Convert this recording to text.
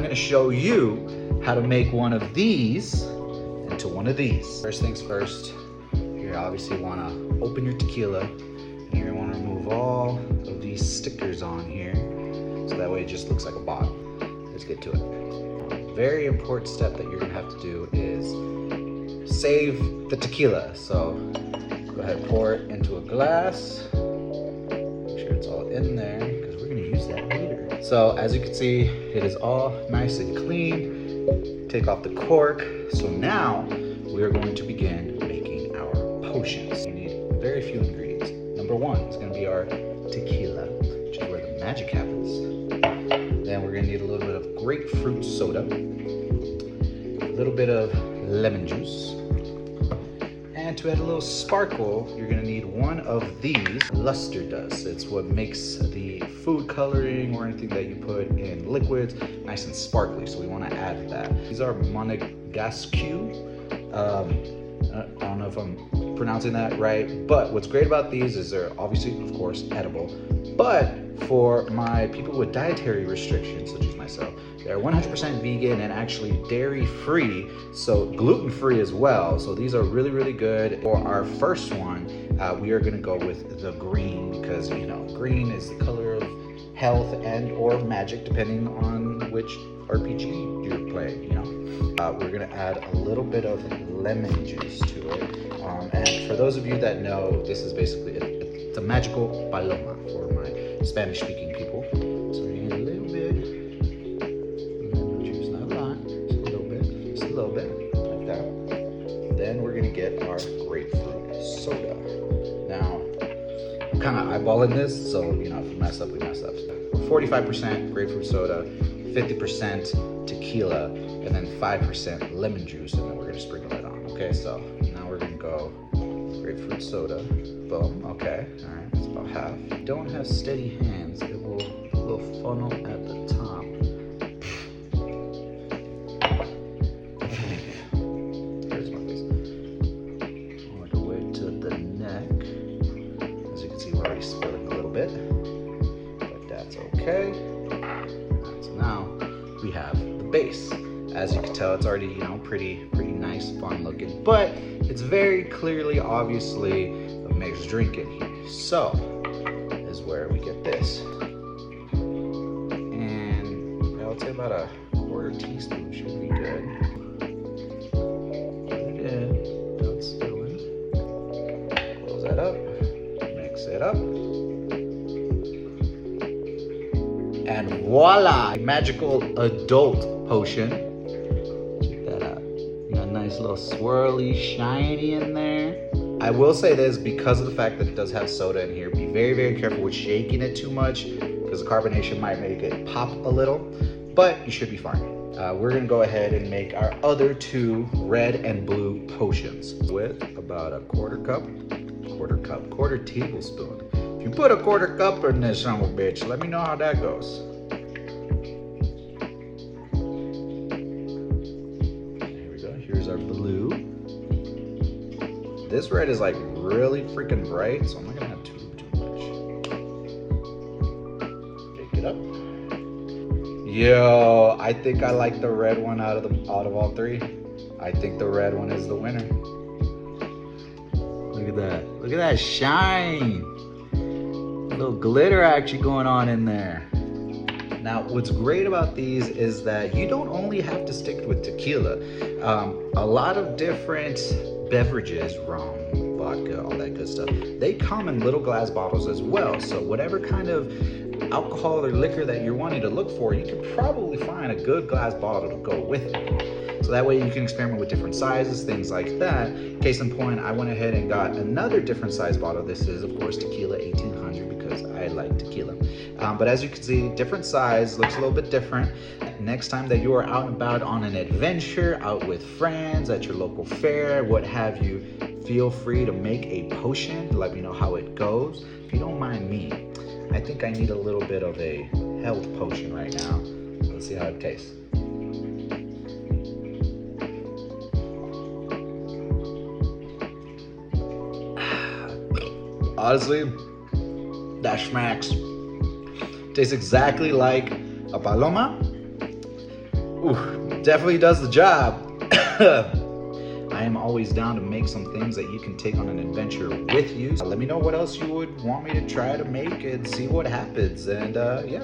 gonna show you how to make one of these into one of these. First things first, you obviously wanna open your tequila, and you're gonna wanna remove all of these stickers on here, so that way it just looks like a bottle. Let's get to it. Very important step that you're gonna have to do is save the tequila. So go ahead and pour it into a glass. Make sure it's all in there, because we're gonna use that later. So as you can see, it is all nice and clean. Take off the cork. So now we are going to begin making our potions. You need very few ingredients. Number one is gonna be our tequila, which is where the magic happens. Then we're gonna need a little bit of grapefruit soda, a little bit of lemon juice, and to add a little sparkle, you're gonna need one of these luster dust. It's what makes the food coloring or anything that you put in liquids nice and sparkly, so we wanna add that. These are Monegasque. I don't know if I'm pronouncing that right, but what's great about these is they're obviously, of course, edible, but for my people with dietary restrictions, such as myself, they're 100% vegan and actually dairy-free, so gluten-free as well. So these are really, really good. For our first one, we are gonna go with the green, because you know, green is the color of health and or magic, depending on which RPG you're playing, you know. We're gonna add a little bit of lemon juice to it. And for those of you that know, this is basically, it's a magical paloma for my Spanish-speaking people. So we're gonna add a little bit of lemon juice, not a lot, just a little bit, like that. Then we're gonna get our grapefruit soda. Now, I'm kind of eyeballing this, so you know, if we mess up, we mess up. 45% grapefruit soda, 50% tequila, and then 5% lemon juice, and then we're gonna sprinkle it on. Okay, so now we're gonna go grapefruit soda. Boom. Okay. All right. It's about half. If you don't have steady hands, it will funnel at the top. Here's my face. All the way to the neck. As you can see, we're already spilling a little bit, but that's okay. So now we have the base. As you can tell, it's already, you know, pretty nice, fun looking, but it's very clearly, obviously, a mixed drink in here. So, is where we get this. And I would say about a quarter teaspoon should be good. Put it in, don't spill it. Close that up, mix it up. And voila, magical adult potion. Nice little swirly, shiny in there. I will say this, because of the fact that it does have soda in here, be very, very careful with shaking it too much, because the carbonation might make it pop a little, but you should be fine. We're gonna go ahead and make our other two red and blue potions with about a quarter tablespoon. If you put a quarter cup in this son of a bitch, let me know how that goes. Here's our blue. This red is like really freaking bright, so I'm not gonna have too much. Shake it up. Yo, I think I like the red one out of all three. I think the red one is the winner. Look at that. Look at that shine. A little glitter actually going on in there. Now, what's great about these is that you don't only have to stick with tequila. A lot of different beverages, rum, vodka, all that good stuff, they come in little glass bottles as well. So whatever kind of alcohol or liquor that you're wanting to look for, you could probably find a good glass bottle to go with it. So that way you can experiment with different sizes, things like that. Case in point, I went ahead and got another different size bottle. This is, of course, Tequila 1800, because I like tequila. But as you can see, different size, looks a little bit different. Next time that you are out and about on an adventure, out with friends, at your local fair, what have you, feel free to make a potion. Let me know how it goes. If you don't mind me, I think I need a little bit of a health potion right now. Let's see how it tastes. Honestly, that smacks. Tastes exactly like a paloma, Ooh, definitely does the job. I am always down to make some things that you can take on an adventure with you. So let me know what else you would want me to try to make and see what happens. And yeah.